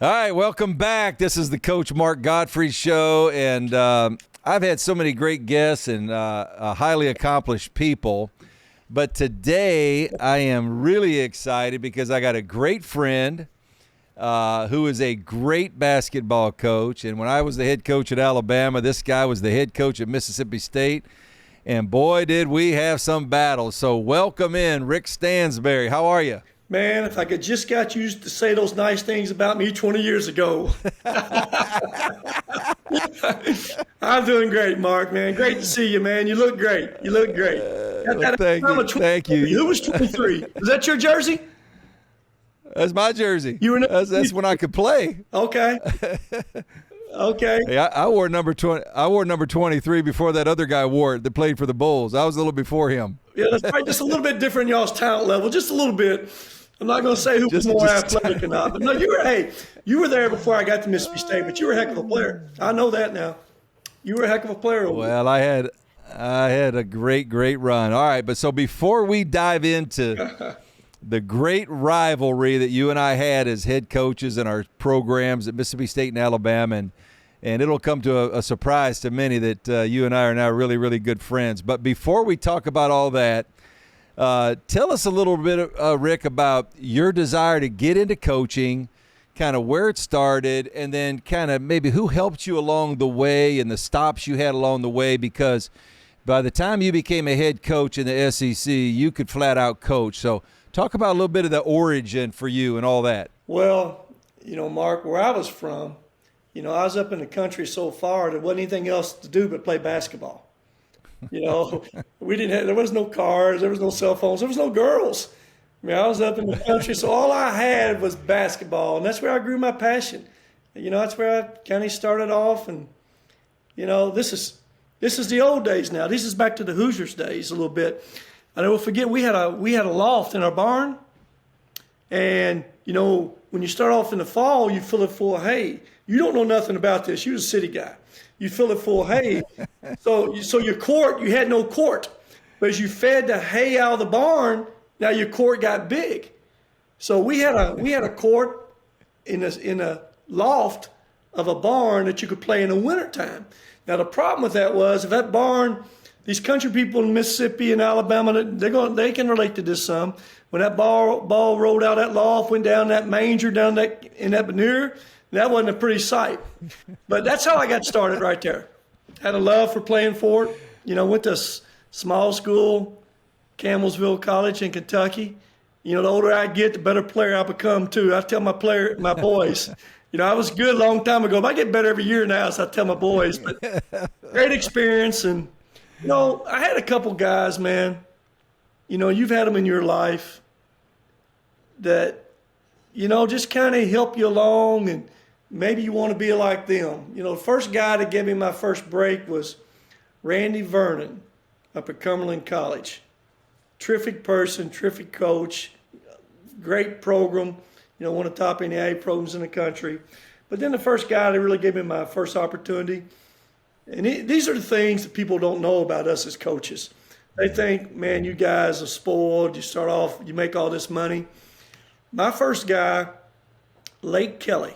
All right, welcome back. This is the Coach Mark Gottfried Show, and I've had so many great guests and highly accomplished people, but today I am really excited because I got a great friend who is a great basketball coach, and when I was the head coach at Alabama, this guy was the head coach at Mississippi State, and boy, did we have some battles. So welcome in, Rick Stansbury. How are you? Man, if I could just got you to say those nice things about me 20 years ago. I'm doing great, Mark, man. Great to see you, man. You look great. You look great. Thank you. Who was 23? Was that your jersey? That's my jersey. That's when I could play. Okay. Okay. Hey, I wore number 20. I wore number 23 before that other guy wore it that played for the Bulls. I was a little before him. Yeah, that's right. Just a little bit different in y'all's talent level. Just a little bit. I'm not going to say who was more athletic or not. But no, you were there before I got to Mississippi State, but you were a heck of a player. I know that now. You were a heck of a player. Well, I had a great run. All right, but so before we dive into the great rivalry that you and I had as head coaches in our programs at Mississippi State and Alabama, and it'll come to a surprise to many that you and I are now really, really good friends. But before we talk about all that, tell us a little bit, Rick, about your desire to get into coaching, kind of where it started, and then kind of maybe who helped you along the way and the stops you had along the way, because by the time you became a head coach in the SEC, you could flat out coach. So talk about a little bit of the origin for you and all that. Well, Mark, where I was from, I was up in the country so far there wasn't anything else to do but play basketball. There was no cars, there was no cell phones, there was no girls. I was up in the country, so all I had was basketball, and that's where I grew my passion. That's where I kind of started off, and this is the old days now. This is back to the Hoosiers days a little bit. I never forget we had a loft in our barn, and when you start off in the fall, you fill it full of hay. You don't know nothing about this. You're a city guy. You fill it full of hay. So your court, you had no court. But as you fed the hay out of the barn, now your court got big. So we had a court in a loft of a barn that you could play in the wintertime. Now the problem with that was if that barn, these country people in Mississippi and Alabama, they can relate to this some. When that ball rolled out that loft, went down that manger, in that manure, that wasn't a pretty sight. But that's how I got started right there. Had a love for playing for it. Went to small school, Campbellsville College in Kentucky. The older I get, the better player I become too. I tell my boys, I was good a long time ago, but I get better every year now, so I tell my boys. But great experience. And, I had a couple guys, man, you've had them in your life that, just kind of help you along, and maybe you want to be like them. The first guy that gave me my first break was Randy Vernon up at Cumberland College. Terrific person, terrific coach, great program, one of the top NAIA programs in the country. But then the first guy that really gave me my first opportunity, and these are the things that people don't know about us as coaches. They think, man, you guys are spoiled. You start off, you make all this money. My first guy, Lake Kelly,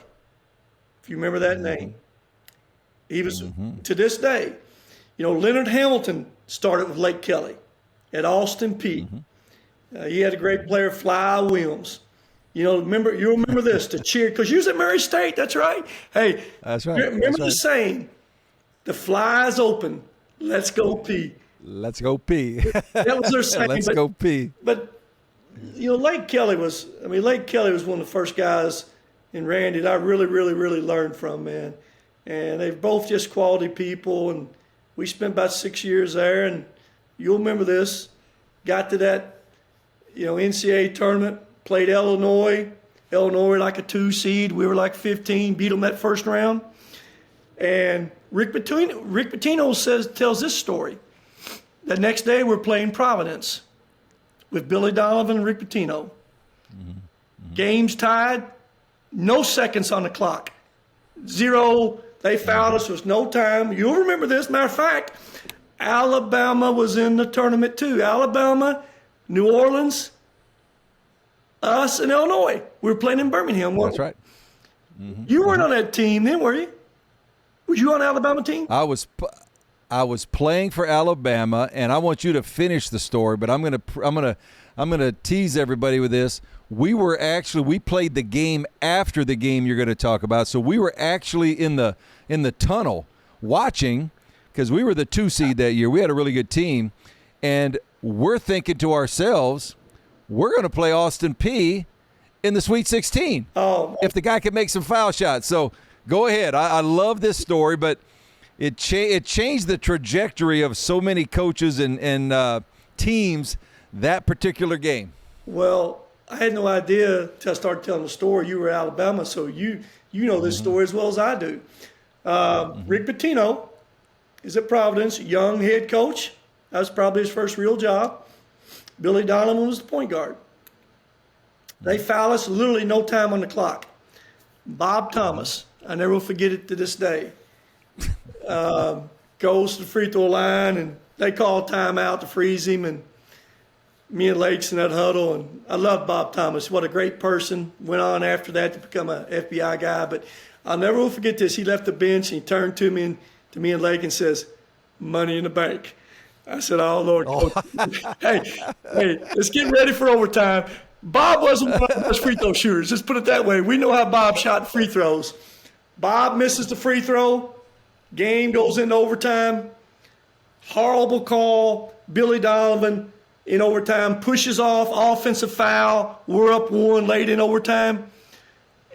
if you remember that name, he was, to this day, Leonard Hamilton started with Lake Kelly at Austin Peay. He had a great player, Fly Williams. You'll remember this, to cheer, because you was at Murray State, that's right. Hey, that's right. Remember the saying, the fly is open, let's go pee. Let's go pee. That was their saying. Let's go pee. But Lake Kelly was one of the first guys in Randy that I really, really, really learned from, man. And they're both just quality people, and we spent about 6 years there, and you'll remember this, got to that, NCAA tournament, played Illinois like a 2 seed, we were like 15, beat them that first round. And Rick Pitino tells this story. The next day we're playing Providence with Billy Donovan and Rick Pitino. Game's tied, no seconds on the clock. 0, they fouled us, there was no time. You'll remember this, matter of fact, Alabama was in the tournament too. Alabama, New Orleans, us, and Illinois. We were playing in Birmingham. That's right. You weren't on that team then, were you? Was you on the Alabama team? I was playing for Alabama, and I want you to finish the story, but I'm gonna tease everybody with this. We played the game after the game you're going to talk about, so we were actually in the tunnel watching because we were the 2 seed that year. We had a really good team, and we're thinking to ourselves, we're going to play Austin Peay in the Sweet 16 if the guy can make some foul shots. So go ahead. I love this story, but it changed the trajectory of so many coaches and teams that particular game. Well, I had no idea until I started telling the story. You were at Alabama, so you know this story as well as I do. Rick Pitino is at Providence, young head coach. That was probably his first real job. Billy Donovan was the point guard. They foul us, literally no time on the clock. Bob Thomas, I never will forget it to this day, goes to the free throw line, and they call timeout to freeze him, and me and Lakes in that huddle. And I love Bob Thomas. What a great person. Went on after that to become an FBI guy. But I'll never will forget this. He left the bench, and he turned to me and Lake and says, "Money in the bank." I said, "Oh, Lord." Hey, let's get ready for overtime. Bob wasn't one of the best free throw shooters. Just put it that way. We know how Bob shot free throws. Bob misses the free throw. Game goes into overtime. Horrible call. Billy Donovan in overtime pushes off, offensive foul. We're up 1 late in overtime.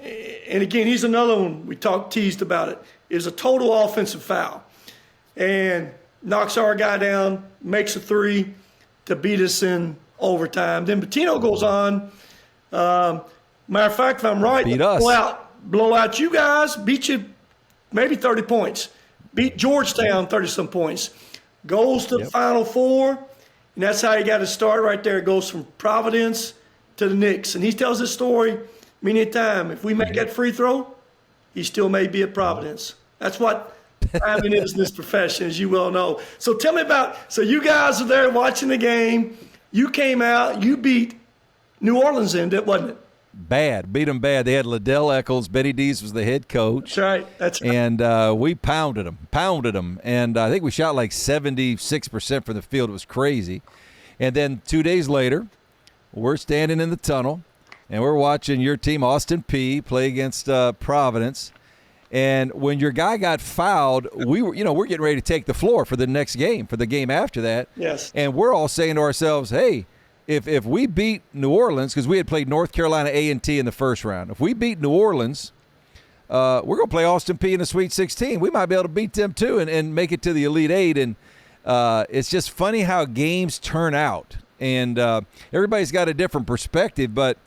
And again, he's another one we teased about it. It was a total offensive foul. And knocks our guy down, makes a 3 to beat us in overtime. Then Pitino goes on. Matter of fact, if I'm right, beat us. Blow out you guys, beat you maybe 30 points. Beat Georgetown 30-some points. Goes to the Final Four, and that's how he got his start right there. It goes from Providence to the Knicks. And he tells this story many a time. If we make that free throw, he still may be at Providence. That's what timing is in this profession, as you well know. So tell me so you guys are there watching the game. You came out, you beat New Orleans in it, wasn't it? Bad. Beat them bad. They had Liddell Eccles. Betty Dees was the head coach. That's right. And we pounded them. And I think we shot like 76% from the field. It was crazy. And then 2 days later, we're standing in the tunnel, and we're watching your team, Austin Peay, play against Providence. And when your guy got fouled, we're getting ready to take the floor for the next game, for the game after that. Yes. And we're all saying to ourselves, hey, if we beat New Orleans, because we had played North Carolina A&T in the first round, if we beat New Orleans, we're going to play Austin Peay in the Sweet 16. We might be able to beat them too and make it to the Elite Eight. And it's just funny how games turn out. And everybody's got a different perspective, but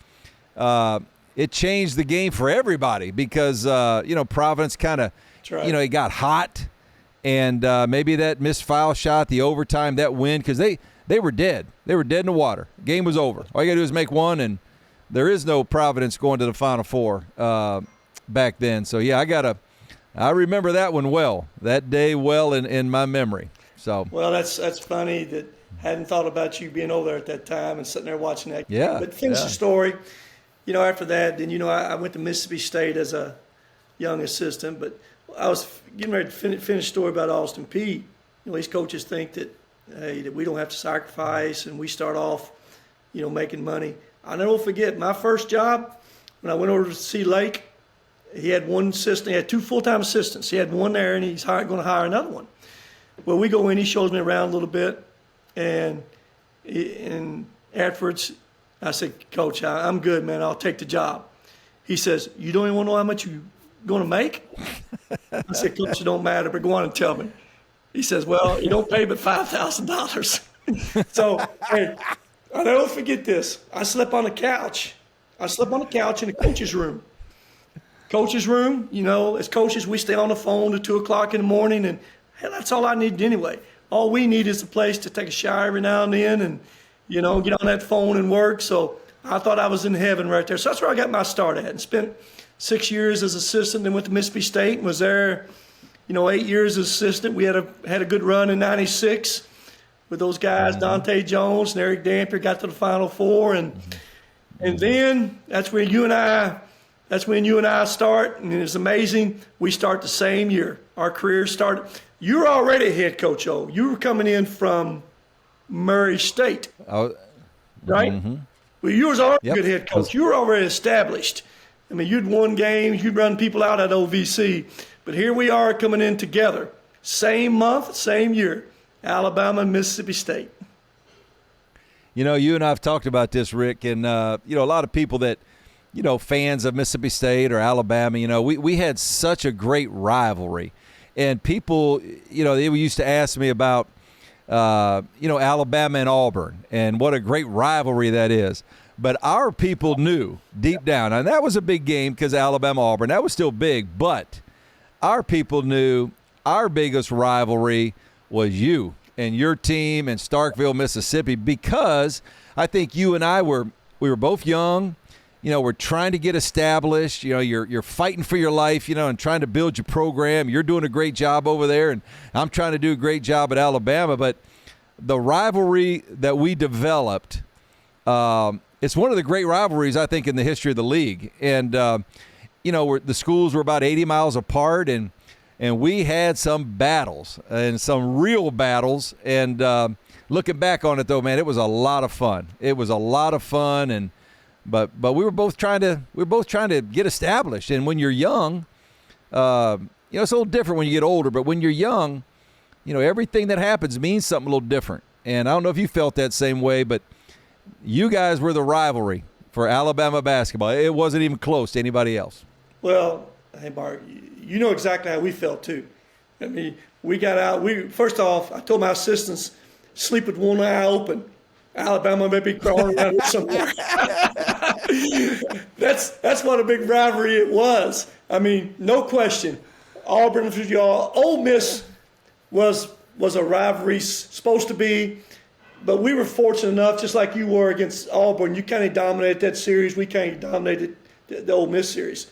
it changed the game for everybody because, Providence kind of, it got hot. And maybe that missed foul shot, the overtime, that win, because they were dead. They were dead in the water. Game was over. All you got to do is make one, and there is no Providence going to the Final Four back then. So, yeah, I remember that one well, that day well in my memory. So. Well, that's funny that hadn't thought about you being over there at that time and sitting there watching that game. Yeah. But finish the story. After that, then, I went to Mississippi State as a young assistant, but I was getting ready to finish the story about Austin Peay. These coaches think that we don't have to sacrifice and we start off, making money. I'll never forget my first job when I went over to see Lake. He had one assistant. He had 2 full-time assistants. He had one there, and he's going to hire another one. Well, we go in. He shows me around a little bit, and afterwards, I said, "Coach, I'm good, man. I'll take the job." He says, "You don't even want to know how much you're going to make?" I said, "Coach, it don't matter, but go on and tell me." He says, "Well, you don't pay but $5,000. So, hey, I'll never forget this. I slept on the couch. I slept on the couch in the coach's room. Coach's room, as coaches, we stay on the phone to 2 o'clock in the morning, and hell, that's all I needed anyway. All we need is a place to take a shower every now and then and, get on that phone and work. So I thought I was in heaven right there. So that's where I got my start at, and spent 6 years as assistant, then went to Mississippi State and was there 8 years as assistant. We had a good run in '96 with those guys, Dante Jones and Eric Dampier, got to the Final Four. And then that's where you and I That's when you and I start, and it's amazing. We start the same year. Our careers started. You were already a head coach, You were coming in from Murray State, right? Mm-hmm. Well, you was already a good head coach. You were already established. I mean, you'd won games. You'd run people out at OVC. But here we are coming in together. Same month, same year. Alabama and Mississippi State. You know, you and I have talked about this, Rick, and, a lot of people that, fans of Mississippi State or Alabama, we had such a great rivalry. And people, they used to ask me about, Alabama and Auburn and what a great rivalry that is. But our people knew deep down, and that was a big game because Alabama-Auburn, that was still big, but our people knew our biggest rivalry was you and your team in Starkville, Mississippi, because I think you and I we were both young. We're trying to get established. You're fighting for your life, and trying to build your program. You're doing a great job over there, and I'm trying to do a great job at Alabama. But the rivalry that we developed, it's one of the great rivalries, I think, in the history of the league. And, the schools were about 80 miles apart, and we had some battles and some real battles. And looking back on it, though, man, it was a lot of fun. It was a lot of fun, and but we were both trying to get established. And when you're young, it's a little different when you get older. But when you're young, everything that happens means something a little different. And I don't know if you felt that same way, but you guys were the rivalry for Alabama basketball. It wasn't even close to anybody else. Well, hey, Mark, you know exactly how we felt, too. I mean, we got out. First off, I told my assistants, sleep with one eye open. Alabama may be crawling around here somewhere. That's what a big rivalry it was. I mean, no question. Auburn, y'all. Ole Miss was a rivalry, supposed to be. But we were fortunate enough, just like you were against Auburn, you kind of dominated that series. We kind of dominated the Ole Miss series.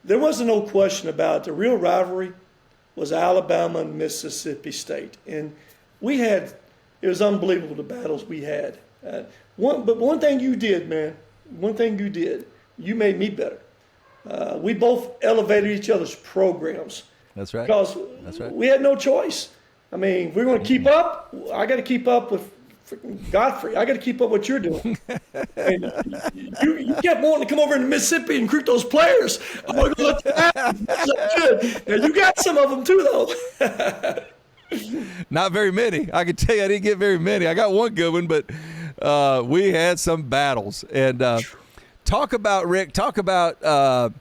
There wasn't no question about it. The real rivalry was Alabama and Mississippi State. And it was unbelievable the battles we had. But one thing you did, man, you made me better. We both elevated each other's programs. That's right. Because we had no choice. I mean, if we're going to keep up, I got to keep up with Gottfried. I got to keep up what you're doing. And you kept wanting to come over into Mississippi and recruit those players. I'm going to let that happen. Good. Now, you got some of them too, though. Not very many. I can tell you I didn't get very many. I got one good one, but we had some battles. And talk about, Rick, kind of,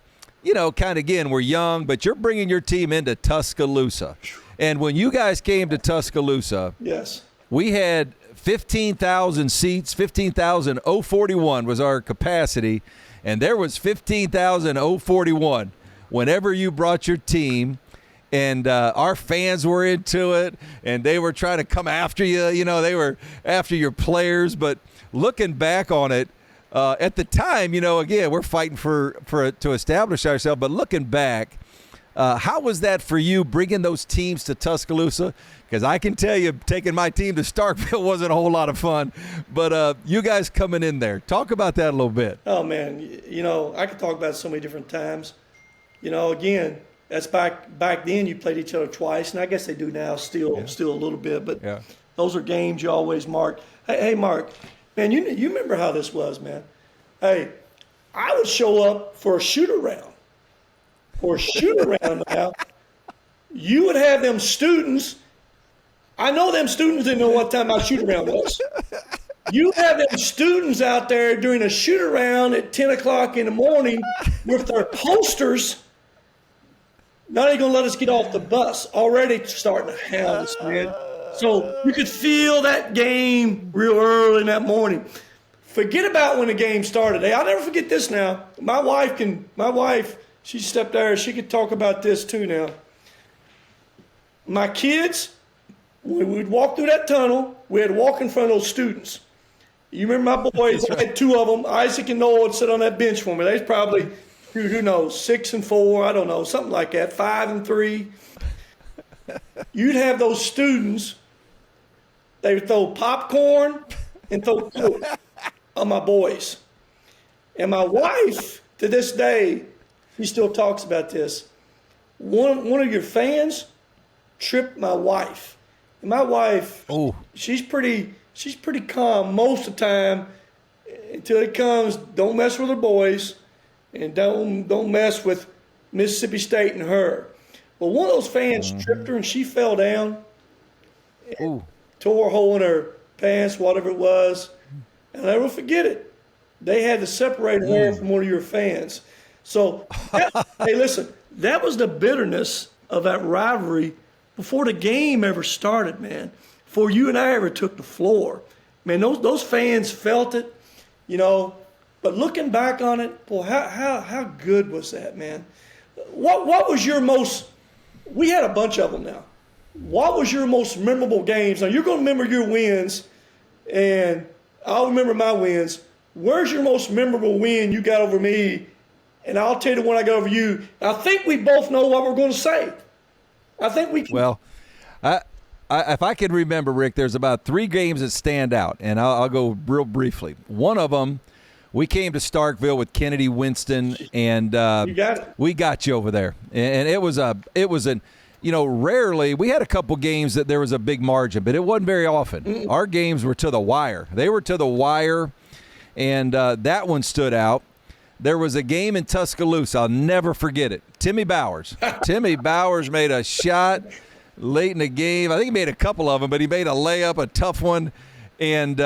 again, we're young, but you're bringing your team into Tuscaloosa. And when you guys came to Tuscaloosa, yes, we had 15,000 seats, 15,041 was our capacity, and there was 15,041 whenever you brought your team, and our fans were into it, and they were trying to come after you. They were after your players. But looking back on it, at the time, again, we're fighting to establish ourselves. But looking back, how was that for you, bringing those teams to Tuscaloosa? Because I can tell you, taking my team to Starkville wasn't a whole lot of fun. But you guys coming in there, talk about that a little bit. Oh, man, I could talk about it so many different times. Again, that's back then you played each other twice, and I guess they do now still a little bit. But those are games you always mark. Hey, Mark, man, you remember how this was, man. Hey, I would show up for a shoot-around. Now, you would have them students. I know them students didn't know what time my shoot-around was. You have them students out there doing a shoot-around at 10 o'clock in the morning with their posters. Not even going to let us get off the bus. Already starting to hound us, man. So you could feel that game real early in that morning. Forget about when the game started. Hey, I'll never forget this now. My wife, she stepped there. She could talk about this too now. My kids, when we'd walk through that tunnel, we had to walk in front of those students. You remember my boys, I had two of them, Isaac and Noah, would sit on that bench for me. They's probably, who knows, 6 and 4, I don't know, something like that, 5 and 3. You'd have those students, they would throw popcorn and throw Coke on my boys. And my wife, to this day, He still talks about this. One of your fans tripped my wife. And my wife, she's pretty calm most of the time until it comes, don't mess with her boys and don't mess with Mississippi State and her. Well, one of those fans tripped her and she fell down, tore a hole in her pants, whatever it was. And I'll never forget it. They had to separate her from one of your fans. So, hey, listen, that was the bitterness of that rivalry before the game ever started, man. Before you and I ever took the floor. Man, those fans felt it, you know. But looking back on it, boy, how good was that, man? What was your most – we had a bunch of them now. What was your most memorable games? Now, you're going to remember your wins, and I'll remember my wins. Where's your most memorable win you got over me? And I'll tell you the one I got over you. I think we both know what we're going to say. I think we can. Well, if I can remember, Rick, there's about 3 games that stand out, and I'll go real briefly. One of them, we came to Starkville with Kennedy Winston, and you got it. We got you over there. And it was an, you know, rarely, we had a couple games that there was a big margin, but it wasn't very often. Our games were to the wire. They were to the wire, and that one stood out. There was a game in Tuscaloosa. I'll never forget it. Timmy Bowers. Timmy Bowers made a shot late in the game. I think he made a couple of them, but he made a layup, a tough one. And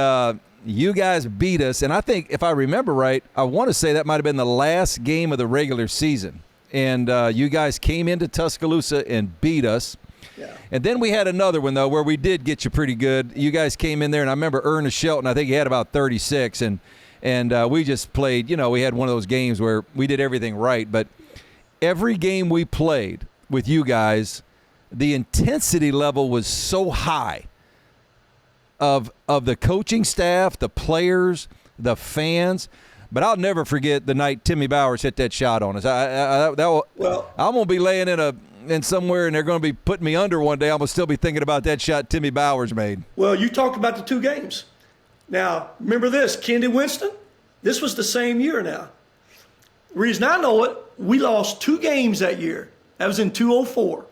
you guys beat us. And I think, if I remember right, I want to say that might have been the last game of the regular season. And you guys came into Tuscaloosa and beat us. Yeah. And then we had another one, though, where we did get you pretty good. You guys came in there, and I remember Ernest Shelton, I think he had about 36. And we just played, you know, we had one of those games where we did everything right. But every game we played with you guys, the intensity level was so high of the coaching staff, the players, the fans. But I'll never forget the night Timmy Bowers hit that shot on us. I'm going to be laying in somewhere, and they're going to be putting me under one day. I'm going to still be thinking about that shot Timmy Bowers made. Well, you talked about the 2 games. Now, remember this, Kennedy Winston? This was the same year now. The reason I know it, we lost 2 games that year. That was in 2004.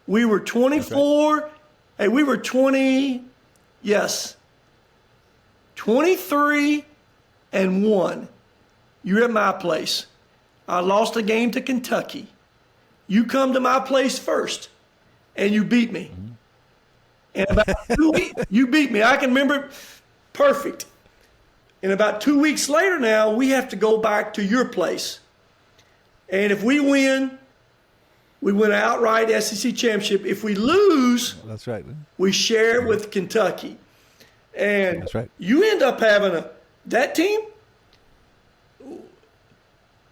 We were 24. Right. Hey, we were 23-1. You were at my place. I lost a game to Kentucky. You come to my place first, and you beat me. And about 2 weeks, you beat me. I can remember it perfect. And about 2 weeks later now, we have to go back to your place. And if we win, we win outright SEC championship. If we lose, that's right, we share it with Kentucky. And that's right. You end up having that team,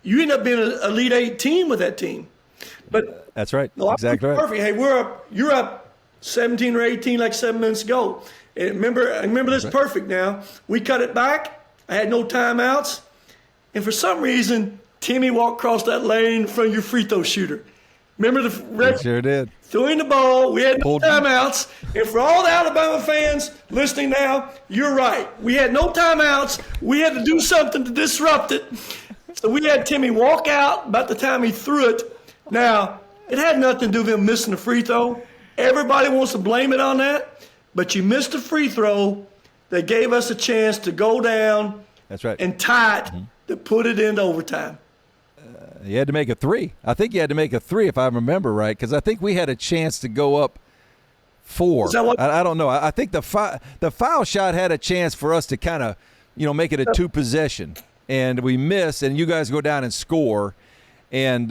you end up being an Elite 8 team with that team. But that's right. No, exactly right. Perfect. Hey, you're up 17 or 18 like 7 minutes ago. And remember this perfect now. We cut it back. I had no timeouts. And for some reason, Timmy walked across that lane in front of your free throw shooter. Remember the ref? Sure did. Threw in the ball. We had no timeouts. And for all the Alabama fans listening now, you're right. We had no timeouts. We had to do something to disrupt it. So we had Timmy walk out about the time he threw it. Now, it had nothing to do with him missing the free throw. Everybody wants to blame it on that. But you missed a free throw that gave us a chance to go down. That's right. And tie it to put it into overtime. You had to make a 3. I think you had to make a 3 if I remember right, because I think we had a chance to go up 4. Is that what? I don't know. I think the foul shot had a chance for us to kind of, make it a 2-possession, and we missed, and you guys go down and score, and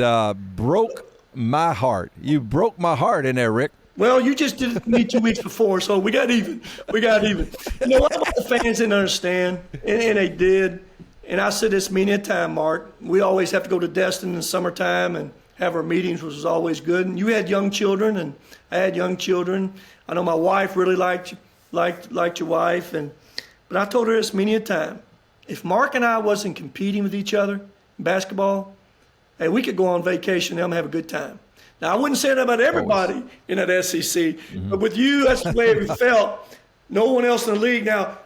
broke my heart. You broke my heart in there, Rick. Well, you just did it to me 2 weeks before, so we got even. You know what? The fans didn't understand, and they did. And I said this many a time, Mark. We always have to go to Destin in the summertime and have our meetings, which was always good. And you had young children, and I had young children. I know my wife really liked your wife, but I told her this many a time. If Mark and I wasn't competing with each other in basketball, hey, we could go on vacation and have a good time. Now, I wouldn't say that about everybody in that SEC, but with you, that's the way it felt. No one else in the league. Now,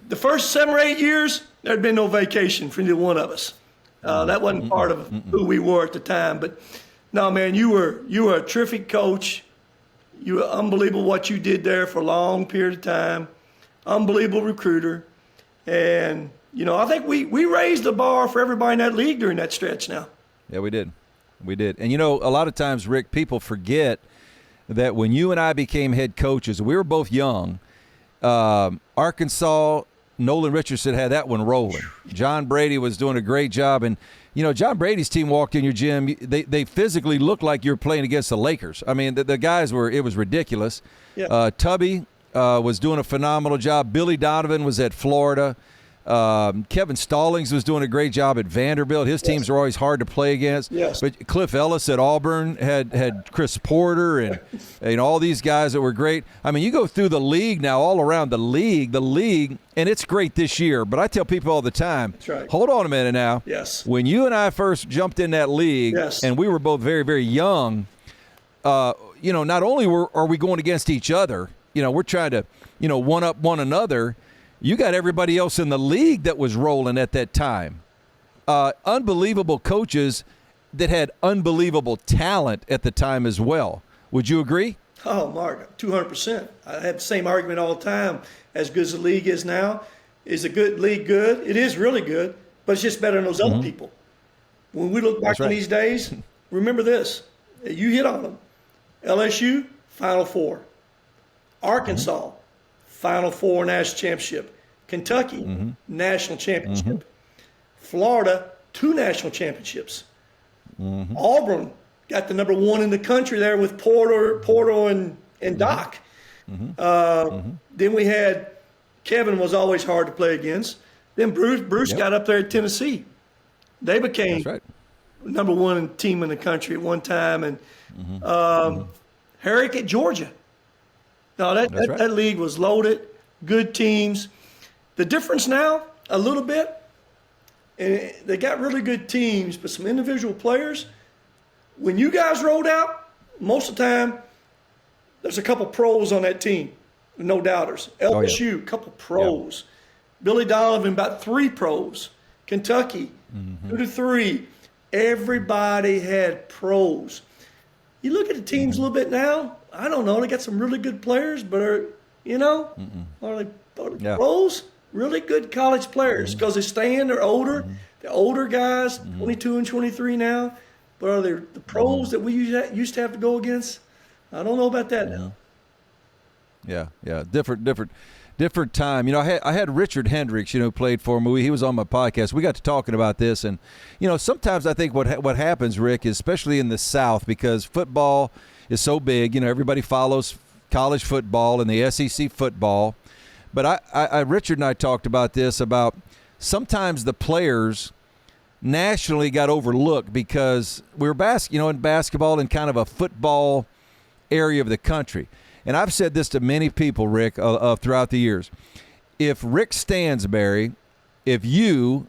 the first 7 or 8 years, there'd been no vacation for either one of us. That wasn't part of who we were at the time. But no, man, you were a terrific coach. You were unbelievable what you did there for a long period of time. Unbelievable recruiter. And, I think we raised the bar for everybody in that league during that stretch now. Yeah, we did. We did. And, a lot of times, Rick, people forget that when you and I became head coaches, we were both young. Arkansas, Nolan Richardson had that one rolling. John Brady was doing a great job. And, John Brady's team walked in your gym. They physically looked like you were playing against the Lakers. I mean, the guys it was ridiculous. Yeah. Tubby was doing a phenomenal job. Billy Donovan was at Florida. Kevin Stallings was doing a great job at Vanderbilt. His teams are always hard to play against. Yes. But Cliff Ellis at Auburn had Chris Porter and all these guys that were great. I mean, you go through the league now, all around the league, and it's great this year. But I tell people all the time, that's right. Hold on a minute now. Yes. When you and I first jumped in that league, yes. and we were both very, very young, not only are we going against each other, we're trying to, one up one another. You got everybody else in the league that was rolling at that time. Unbelievable coaches that had unbelievable talent at the time as well. Would you agree? Oh, Mark, 200%. I have the same argument all the time. As good as the league is now, is a good league good? It is really good, but it's just better than those other people. When we look back on these days, remember this. You hit on them. LSU, Final Four. Arkansas, Final Four national championship. Kentucky, national championship. Florida, 2 national championships. Auburn got the number 1 in the country there with Porter and Doc. Then we had Kevin was always hard to play against. Then Bruce got up there at Tennessee. They became number 1 team in the country at one time. And Herrick at Georgia. No, that league was loaded, good teams. The difference now, a little bit, and they got really good teams, but some individual players. When you guys rolled out, most of the time, there's a couple pros on that team, no doubters. LSU, a couple pros. Billy Donovan, about 3 pros. Kentucky, 2 to 3. Everybody had pros. You look at the teams a little bit now, I don't know. They got some really good players, but are they pros? Really good college players because they stay in. They're older. The older guys, 22 and 23 now. But are they the pros that we used to have to go against? I don't know about that now. Yeah. Different time. I had Richard Hendricks, played for me. He was on my podcast. We got to talking about this, and sometimes I think what happens, Rick, is especially in the South, because football is so big. Everybody follows college football and the SEC football. But Richard and I talked about this, about sometimes the players nationally got overlooked because we were in basketball in kind of a football area of the country. And I've said this to many people, Rick, throughout the years. If Rick Stansbury, if you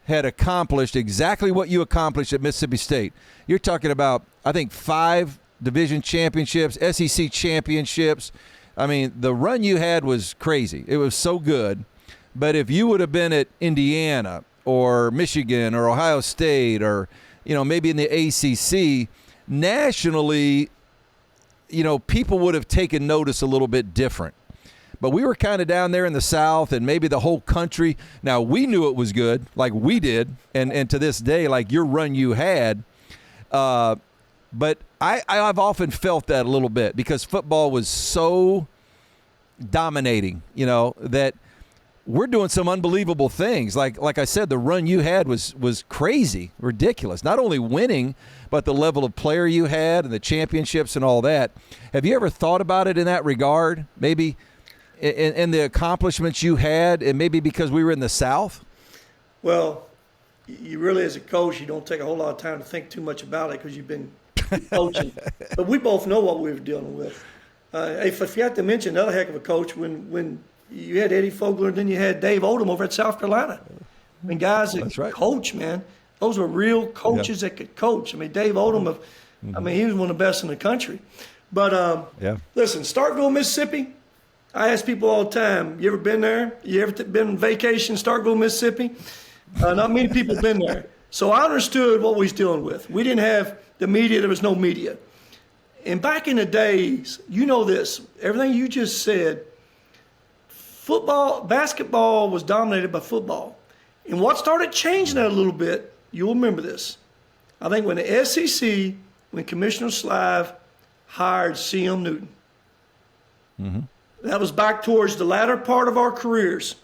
had accomplished exactly what you accomplished at Mississippi State, you're talking about, I think, 5 division championships, SEC championships. I mean, the run you had was crazy. It was so good. But if you would have been at Indiana or Michigan or Ohio State or, maybe in the ACC, nationally, people would have taken notice a little bit different. But we were kind of down there in the South and maybe the whole country. Now, we knew it was good, like we did, and to this day, like your run you had. But I've often felt that a little bit because football was so dominating, that we're doing some unbelievable things. Like I said, the run you had was crazy, ridiculous. Not only winning, but the level of player you had and the championships and all that. Have you ever thought about it in that regard? Maybe in the accomplishments you had, and maybe because we were in the South? Well, you really, as a coach, you don't take a whole lot of time to think too much about it because you've been coaching. But we both know what we were dealing with. If you have to mention another heck of a coach, when you had Eddie Fogler and then you had Dave Odom over at South Carolina. I mean, guys that coach, man. Those were real coaches that could coach. I mean, Dave Odom, he was one of the best in the country. But listen, Starkville, Mississippi, I ask people all the time, you ever been there? You ever been on vacation in Starkville, Mississippi? Not many people have been there. So I understood what we was dealing with. We didn't have the media. There was no media. And back in the days, you know this, everything you just said, basketball was dominated by football. And what started changing that a little bit, you'll remember this. I think when the SEC, when Commissioner Slive hired C.M. Newton, that was back towards the latter part of our careers.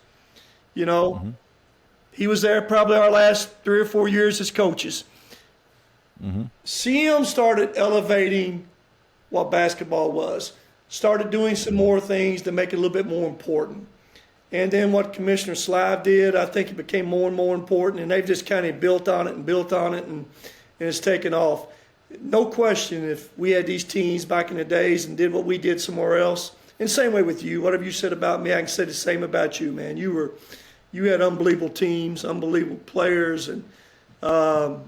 You know, he was there probably our last 3 or 4 years as coaches. CM started elevating what basketball was, started doing some more things to make it a little bit more important. And then what Commissioner Slive did, I think it became more and more important, and they've just kind of built on it, and it's taken off. No question, if we had these teams back in the days and did what we did somewhere else, and same way with you, whatever you said about me, I can say the same about you, man. You had unbelievable teams, unbelievable players, and no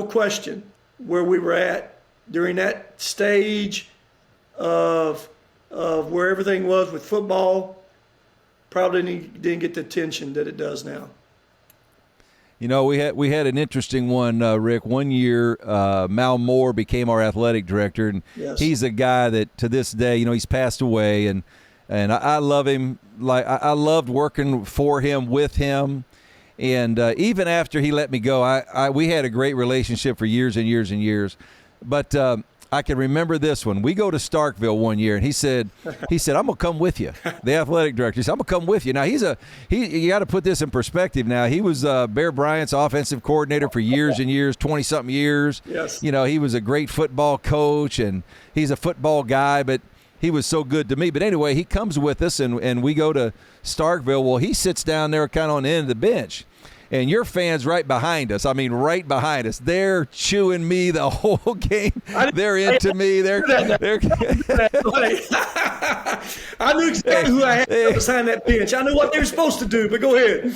question where we were at during that stage of where everything was with football probably didn't get the attention that it does now. You know, we had an interesting one, Rick. One year, Mal Moore became our athletic director, and he's a guy that to this day, you know, he's passed away, and I love him. Like I loved working for him, with him, and even after he let me go, we had a great relationship for years and years and years. But I can remember this one. We go to Starkville one year, and he said, "I'm gonna come with you." The athletic director, he said, "I'm gonna come with you." Now you got to put this in perspective. Now he was Bear Bryant's offensive coordinator for years and years, 20-something years. Yes. You know, he was a great football coach, and he's a football guy, but he was so good to me. But anyway, he comes with us, and we go to Starkville. Well, he sits down there kind of on the end of the bench. And your fans right behind us, I mean right behind us, they're chewing me the whole game. They're into me. They're I knew exactly who I had behind that bench. I knew what they were supposed to do, but go ahead.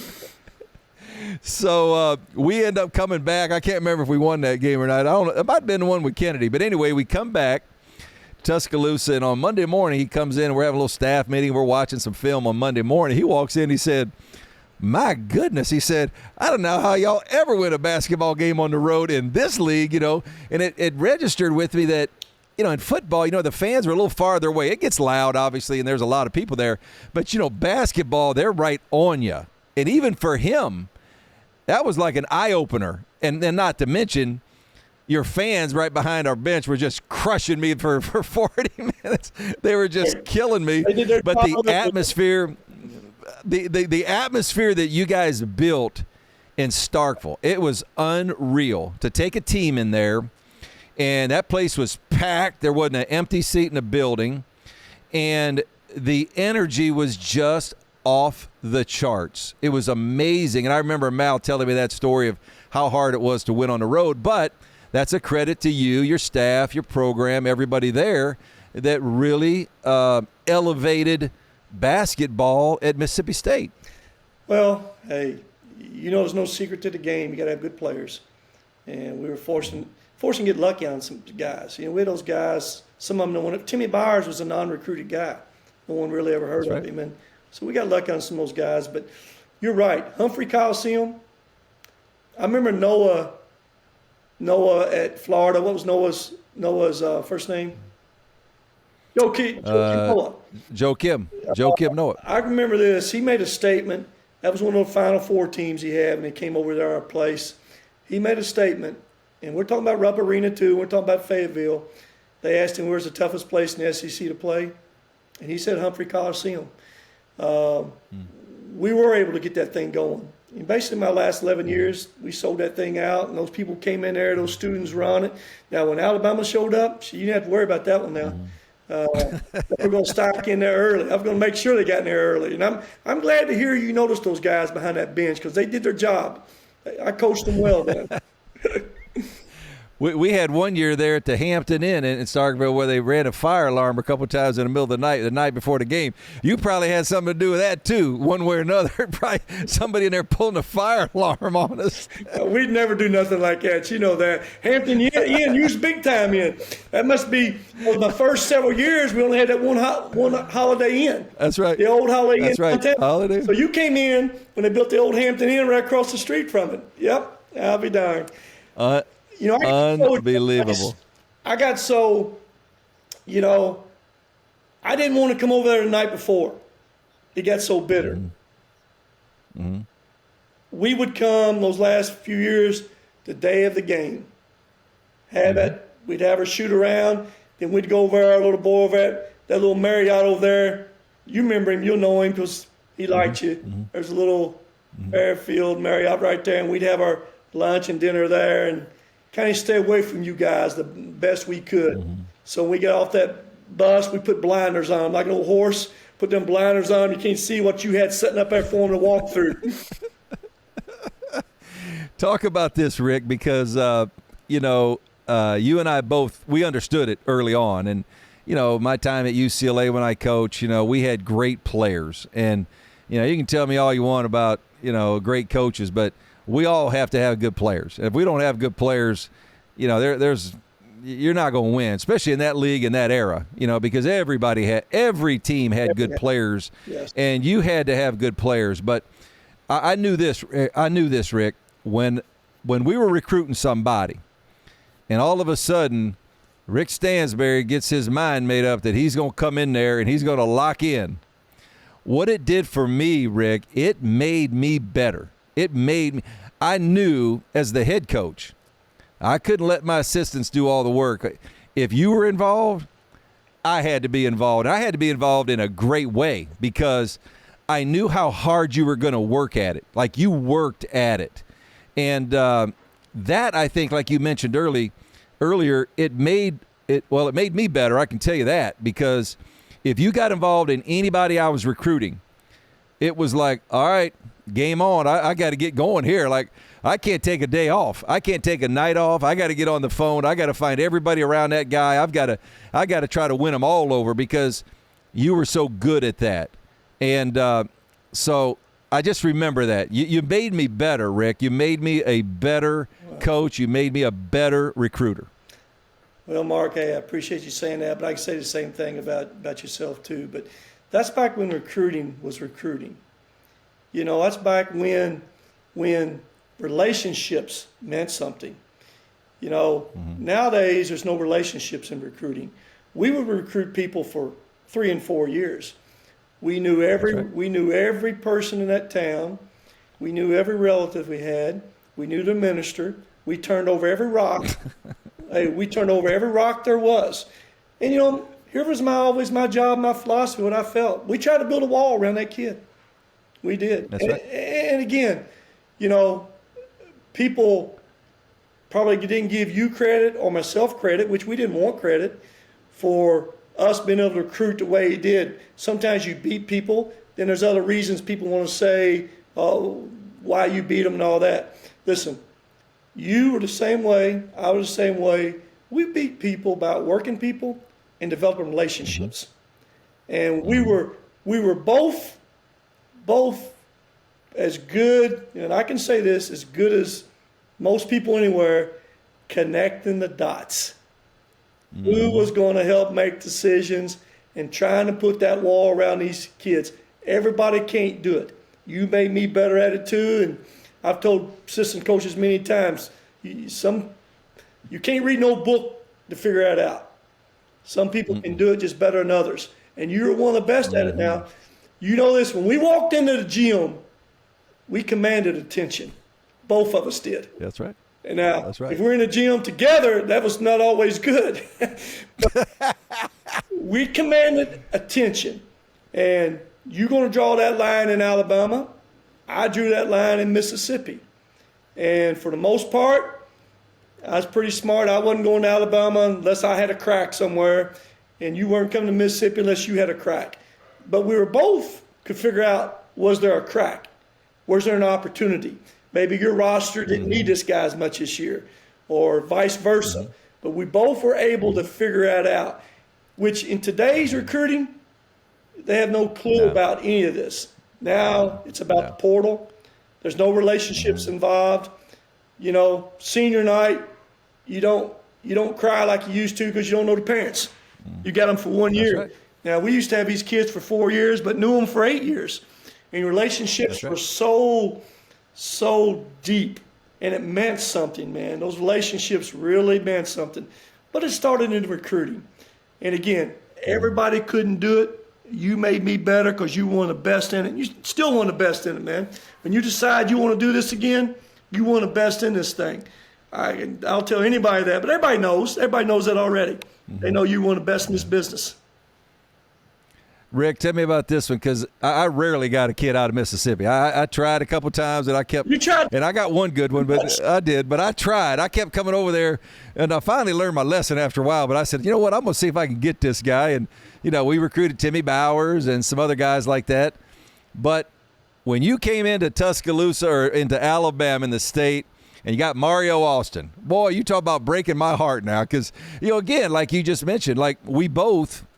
So we end up coming back. I can't remember if we won that game or not. I don't know. It might have been the one with Kennedy. But anyway, we come back Tuscaloosa, and on Monday morning he comes in, and we're having a little staff meeting. We're watching some film on Monday morning. He walks in, he said, "My goodness," he said, "I don't know how y'all ever win a basketball game on the road in this league," you know. And it registered with me that, you know, in football, you know, the fans are a little farther away. It gets loud, obviously, and there's a lot of people there. But, you know, basketball, they're right on you. And even for him, that was like an eye-opener. And then not to mention, your fans right behind our bench were just crushing me for 40 minutes. They were just killing me. But the atmosphere... The atmosphere that you guys built in Starkville, it was unreal. To take a team in there, and that place was packed. There wasn't an empty seat in the building, and the energy was just off the charts. It was amazing, and I remember Mal telling me that story of how hard it was to win on the road, but that's a credit to you, your staff, your program, everybody there that really elevated basketball at Mississippi State. Well, hey, you know, there's no secret to the game. You got to have good players, and we were forcing to get lucky on some guys. You know, we had those guys. Some of them, no one. Timmy Byers was a non-recruited guy. No one really ever heard of him, and so we got lucky on some of those guys. But you're right, Humphrey Coliseum. I remember Noah at Florida. What was Noah's first name? Joe Kim Noah. I remember this. He made a statement. That was one of the Final Four teams he had, and he came over to our place. He made a statement, and we're talking about Rupp Arena too. We're talking about Fayetteville. They asked him where's the toughest place in the SEC to play, and he said Humphrey Coliseum. We were able to get that thing going. And basically, my last 11 years, we sold that thing out, and those people came in there. Those students were on it. Now, when Alabama showed up, you didn't have to worry about that one now. We're going to stock in there early. I was going to make sure they got in there early. And I'm glad to hear you noticed those guys behind that bench because they did their job. I coached them well then. We had one year there at the Hampton Inn in Starkville where they ran a fire alarm a couple times in the middle of the night before the game. You probably had something to do with that too, one way or another. Probably somebody in there pulling a fire alarm on us. We'd never do nothing like that. You know that. Hampton Inn used big time in. That must be the first several years we only had that one Holiday Inn. That's right. The old Holiday Inn. That's right. Holiday. So you came in when they built the old Hampton Inn right across the street from it. Yep. I'll be darned. You know, unbelievable. I got so, you know, I didn't want to come over there the night before. It got so bitter. Mm-hmm. We would come those last few years the day of the game. We'd have her shoot around, then we'd go over our little boy over at that little Marriott over there. You remember him, you'll know him because he liked you. Mm-hmm. There's a little airfield Marriott right there, and we'd have our lunch and dinner there and kind of stay away from you guys the best we could. Mm-hmm. So when we got off that bus, we put blinders on, like an old horse, put them blinders on. You can't see what you had setting up there for them to walk through. Talk about this, Rick, because, you know, you and I both, we understood it early on. And, you know, my time at UCLA when I coached, you know, we had great players. And, you know, you can tell me all you want about, you know, great coaches, but we all have to have good players. If we don't have good players, you know, you're not going to win, especially in that league in that era, you know, because every team had good players, yes. And you had to have good players. But I knew this, Rick, when we were recruiting somebody, and all of a sudden, Rick Stansbury gets his mind made up that he's going to come in there and he's going to lock in. What it did for me, Rick, it made me better. I knew as the head coach, I couldn't let my assistants do all the work. If you were involved, I had to be involved. I had to be involved in a great way because I knew how hard you were going to work at it. Like you worked at it. And that, I think, like you mentioned earlier, it made me better. I can tell you that, because if you got involved in anybody I was recruiting, it was like, all right, game on. I got to get going here. Like, I can't take a day off. I can't take a night off. I got to get on the phone. I got to find everybody around that guy. I got to try to win them all over because you were so good at that. And so I just remember that. You made me better, Rick. You made me a better coach. You made me a better recruiter. Well, Mark, hey, I appreciate you saying that, but I can say the same thing about yourself too. But that's back when recruiting was recruiting. You know, that's back when relationships meant something. You know, Nowadays there's no relationships in recruiting. We would recruit people for 3 and 4 years. We knew every person in that town. We knew every relative we had. We knew the minister. We turned over every rock. We turned over every rock there was. And, you know, here was always my job, my philosophy, what I felt. We tried to build a wall around that kid. We did. That's right. And again, you know, people probably didn't give you credit or myself credit, which we didn't want credit, for us being able to recruit the way he did. Sometimes you beat people. Then there's other reasons people want to say, oh, why you beat them and all that. Listen, you were the same way. I was the same way. We beat people about working people and developing relationships. And we were both as good, and I can say this, as good as most people anywhere, connecting the dots. Who was going to help make decisions and trying to put that wall around these kids. Everybody can't do it. You made me better at it too, and I've told assistant coaches many times, you can't read no book to figure that out. Some people can do it just better than others, and you're one of the best at it now. You know this, when we walked into the gym, we commanded attention. Both of us did. That's right. And now, That's right. if we're in the gym together, that was not always good. We commanded attention. And you're going to draw that line in Alabama. I drew that line in Mississippi. And for the most part, I was pretty smart. I wasn't going to Alabama unless I had a crack somewhere. And you weren't coming to Mississippi unless you had a crack. But we were both could figure out, was there a crack? Was there an opportunity? Maybe your roster didn't need this guy as much this year. or vice versa. But we both were able to figure that out, which in today's recruiting, they have no clue about any of this. Now it's about the portal. There's no relationships involved. You know, senior night, you don't cry like you used to because you don't know the parents. You got them for 1 year. Right. Now, we used to have these kids for 4 years, but knew them for 8 years. And relationships were so deep, and it meant something, man. Those relationships really meant something. But it started in recruiting. And again, everybody couldn't do it. You made me better because you won the best in it. You still won the best in it, man. When you decide you want to do this again, you won the best in this thing. I'll tell anybody that, but everybody knows. Everybody knows that already. They know you won the best in this business. Rick, tell me about this one, because I rarely got a kid out of Mississippi. I tried a couple times, and I kept. You tried. And I got one good one, but I did. But I tried. I kept coming over there, and I finally learned my lesson after a while. But I said, you know what? I'm going to see if I can get this guy. And, you know, we recruited Timmy Bowers and some other guys like that. But when you came into Tuscaloosa or into Alabama in the state, and you got Mario Austin, boy, you talk about breaking my heart now. Because, you know, again, like you just mentioned, like we both –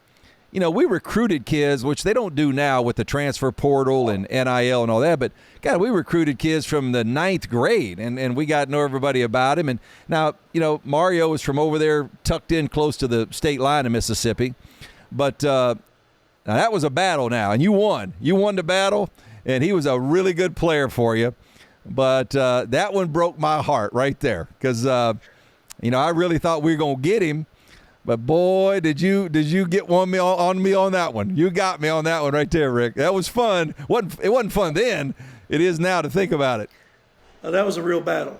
you know, we recruited kids, which they don't do now with the transfer portal and NIL and all that. But, God, we recruited kids from the 9th grade, and we got to know everybody about him. And now, you know, Mario is from over there tucked in close to the state line of Mississippi. But now that was a battle now, and you won. You won the battle, and he was a really good player for you. But that one broke my heart right there because, you know, I really thought we were going to get him. But, boy, did you get on me on that one. You got me on that one right there, Rick. That was fun. It wasn't fun then. It is now to think about it. That was a real battle.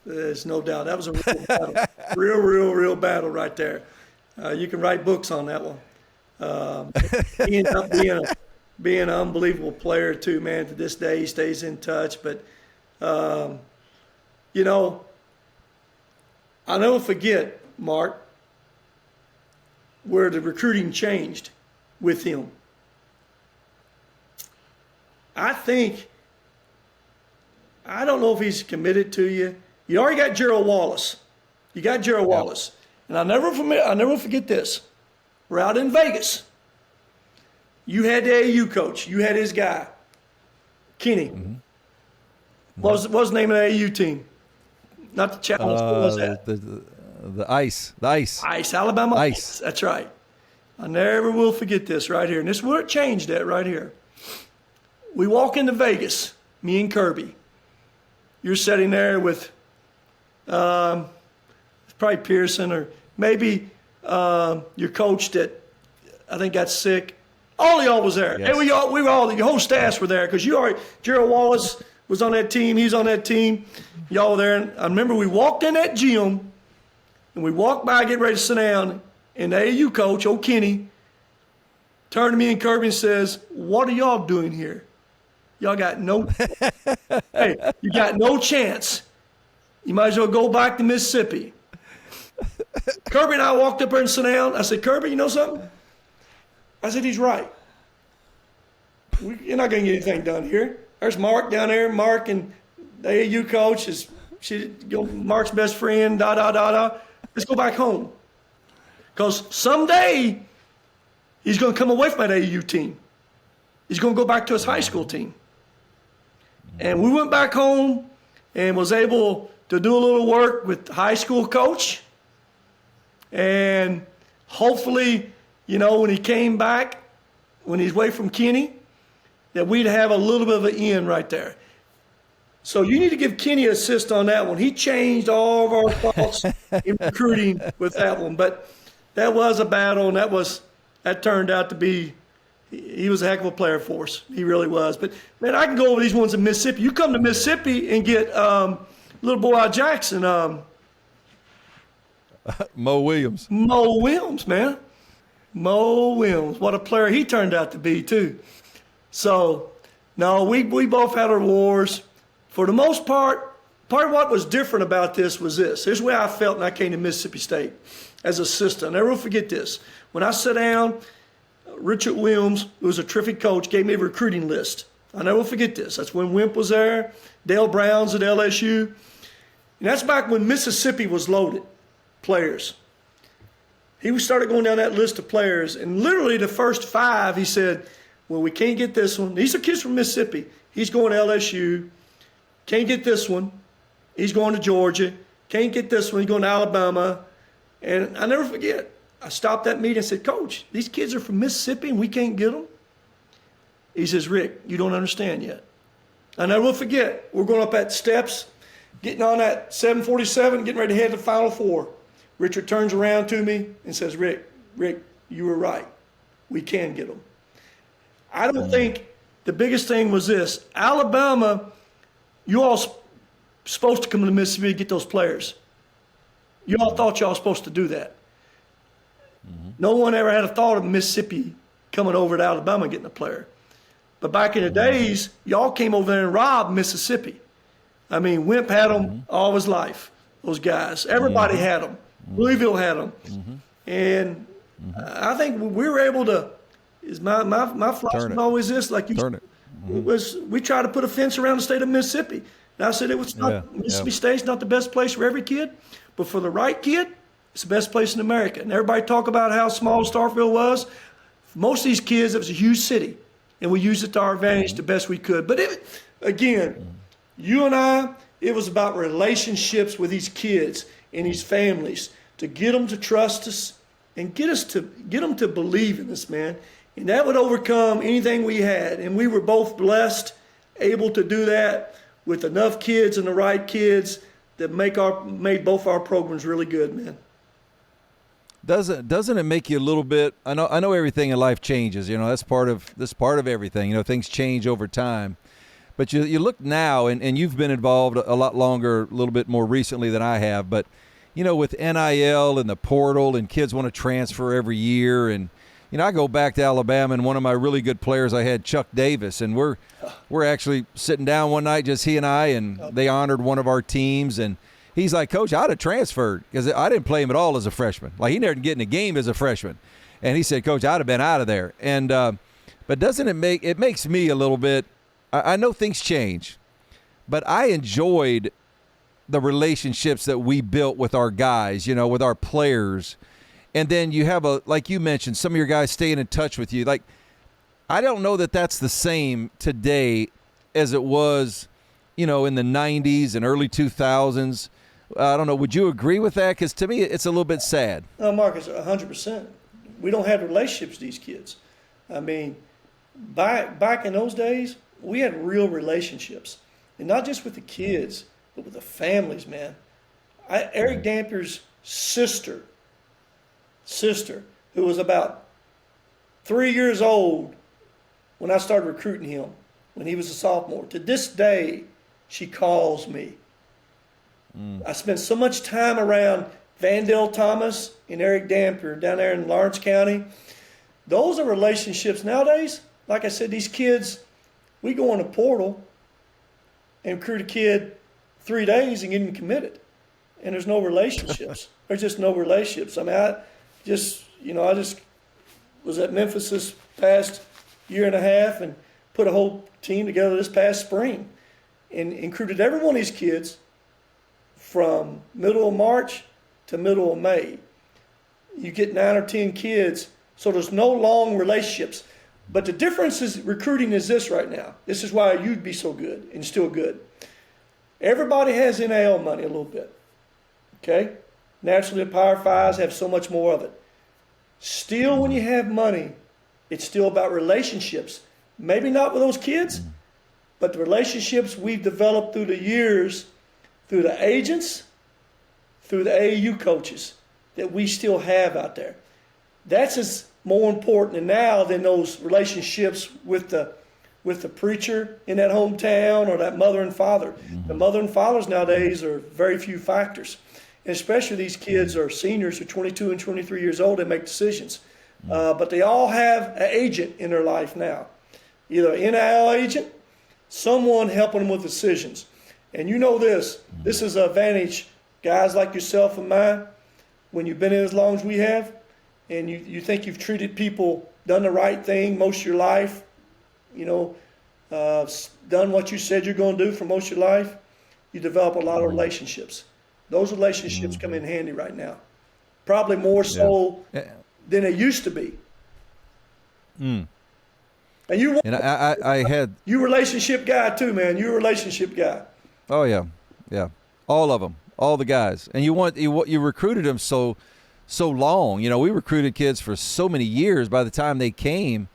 There's no doubt. That was a real battle. Real battle right there. You can write books on that one. He ended up being an unbelievable player, too, man. To this day, he stays in touch. But, you know, I'll never forget, Mark, where the recruiting changed with him. I don't know if he's committed to you. You already got Gerald Wallace. You got Gerald Wallace. And I'll never forget this. We're out in Vegas. You had the AAU coach. You had his guy, Kenny. What was the name of the AAU team? Not the Challenge. What was that? The Ice. Alabama Ice. That's right. I never will forget this right here. And this is where it changed at right here. We walk into Vegas, me and Kirby. You're sitting there with probably Pearson or maybe your coach that I think got sick. All of y'all was there. Yes. Hey, we were all, your whole staffs were there because Gerald Wallace was on that team. He's on that team. Y'all were there. And I remember we walked in that gym. And we walked by, getting ready to sit down, and the AAU coach, old Kenny, turned to me and Kirby and says, "What are y'all doing here? Y'all got no you got no chance. You might as well go back to Mississippi." Kirby and I walked up there and sat down. I said, "Kirby, you know something?" I said, "He's right. You're not going to get anything done here. There's Mark down there. Mark and the AAU coach is Mark's best friend, Let's go back home. Because someday he's going to come away from that AAU team. He's going to go back to his high school team." And we went back home and was able to do a little work with the high school coach. And hopefully, you know, when he came back, when he's away from Kenny, that we'd have a little bit of an end right there. So you need to give Kenny an assist on that one. He changed all of our thoughts in recruiting with that one. But that was a battle, and that turned out to be he was a heck of a player for us. He really was. But, man, I can go over these ones in Mississippi. You come to Mississippi and get little boy out of Jackson. Mo Williams. Mo Williams, man. Mo Williams. What a player he turned out to be, too. So, no, we both had our wars. For the most part of what was different about this was this. Here's the way I felt when I came to Mississippi State as an assistant. I'll never forget this. When I sat down, Richard Williams, who was a terrific coach, gave me a recruiting list. I'll never forget this. That's when Wimp was there, Dale Brown's at LSU. And that's back when Mississippi was loaded, players. He started going down that list of players, and literally the first 5, he said, well, we can't get this one. These are kids from Mississippi. He's going to LSU. Can't get this one. He's going to Georgia. Can't get this one. He's going to Alabama. And I never forget, I stopped that meeting and said, Coach, these kids are from Mississippi and we can't get them? He says, Rick, you don't understand yet. I never will forget, we're going up that steps, getting on that 747, getting ready to head to the Final Four. Richard turns around to me and says, Rick, you were right. We can get them. I don't think the biggest thing was this. Alabama, you all supposed to come to Mississippi to get those players. You all thought y'all were supposed to do that. No one ever had a thought of Mississippi coming over to Alabama and getting a player. But back in the days, y'all came over there and robbed Mississippi. I mean, Wimp had them all his life, those guys. Everybody had them. Louisville had them. And I think we were able to, my philosophy always this, like you said, was we try to put a fence around the state of Mississippi. And I said it was not, Mississippi State's not the best place for every kid, but for the right kid, it's the best place in America. And everybody talk about how small Starkville was. For most of these kids, it was a huge city, and we used it to our advantage the best we could. But again, you and I, it was about relationships with these kids and these families to get them to trust us and get them to believe in us, man. And that would overcome anything we had. And we were both blessed, able to do that with enough kids and the right kids that made both our programs really good, man. Doesn't it make you a little bit? I know everything in life changes. You know, that's part of everything. You know, things change over time. But you look now, and you've been involved a lot longer, a little bit more recently than I have. But you know, with NIL and the portal, and kids want to transfer every year, and you know, I go back to Alabama, and one of my really good players I had, Chuck Davis, and we're actually sitting down one night, just he and I, and they honored one of our teams, and he's like, Coach, I'd have transferred because I didn't play him at all as a freshman. Like, he never didn't get in a game as a freshman. And he said, Coach, I'd have been out of there. And but doesn't it makes me a little bit, I know things change, but I enjoyed the relationships that we built with our guys, you know, with our players. And then you have like you mentioned, some of your guys staying in touch with you. Like, I don't know that that's the same today as it was, you know, in the 90s and early 2000s. I don't know. Would you agree with that? Because to me, it's a little bit sad. No, Marcus, 100%. We don't have relationships with these kids. I mean, back in those days, we had real relationships. And not just with the kids, but with the families, man. Eric Dampier's sister, who was about 3 years old when I started recruiting him, when he was a sophomore. To this day, she calls me. I spent so much time around Vandell Thomas and Eric Dampier down there in Lawrence County. Those are relationships nowadays. Like I said, these kids, we go on a portal and recruit a kid 3 days and get him committed. And there's no relationships. There's just no relationships. I mean, I just was at Memphis this past year and a half and put a whole team together this past spring and recruited every one of these kids from middle of March to middle of May. You get 9 or 10 kids, so there's no long relationships. But the difference is recruiting is this right now. This is why you'd be so good and still good. Everybody has NIL money a little bit, okay? Naturally, the Power Fives have so much more of it. Still, when you have money, it's still about relationships. Maybe not with those kids, but the relationships we've developed through the years, through the agents, through the AAU coaches that we still have out there. That's as more important now than those relationships with the preacher in that hometown or that mother and father. The mother and fathers nowadays are very few factors. And especially these kids are seniors who are 22 and 23 years old, they make decisions. But they all have an agent in their life now. Either an NIL agent, someone helping them with decisions. And you know this is an advantage, guys like yourself and mine, when you've been in as long as we have, and you think you've treated people, done the right thing most of your life, you know, done what you said you're going to do for most of your life, you develop a lot of relationships. Those relationships come in handy right now. Probably more so than they used to be. And I had you relationship guy too, man. You're a relationship guy. Oh yeah, all of them, all the guys, and you recruited them so long. We recruited kids for so many years. By the time they came,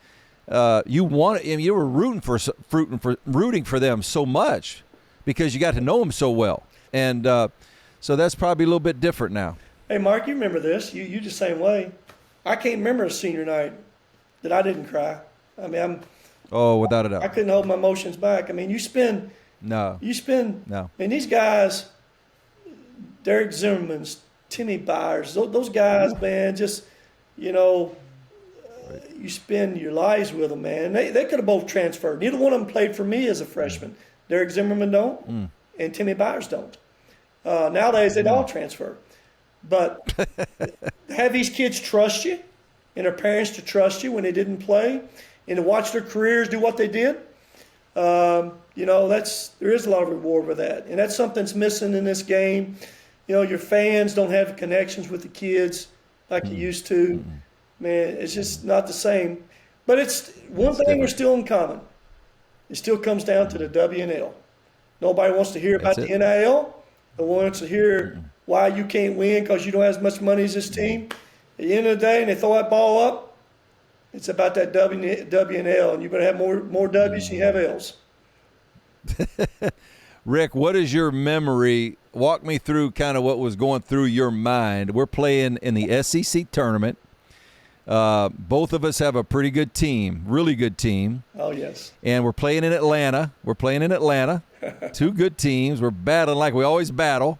you were rooting for them so much because you got to know them so well, and so that's probably a little bit different now. Hey, Mark, you remember this? You the same way. I can't remember a senior night that I didn't cry. I mean, without a doubt, I couldn't hold my emotions back. I mean, No. And these guys, Derek Zimmerman's, Timmy Byers, those guys, man, just, you spend your lives with them, man. They could have both transferred. Neither one of them played for me as a freshman. Derek Zimmerman don't, and Timmy Byers don't. Nowadays, they'd all transfer. But have these kids trust you and their parents to trust you when they didn't play and to watch their careers do what they did, there is a lot of reward with that. And that's something that's missing in this game. Your fans don't have connections with the kids like you used to. Man, it's just not the same. But it's one thing we're still in common. It still comes down to the W&L. Nobody wants to hear about the NIL. No one wants to hear why you can't win because you don't have as much money as this team. At the end of the day, and they throw that ball up, it's about that W&L, and you better have more W's than you have L's. Rick, what is your memory? Walk me through kind of what was going through your mind. We're playing in the SEC tournament. Both of us have a pretty good team, really good team. Oh, yes. And we're playing in Atlanta. Two good teams. We're battling like we always battle.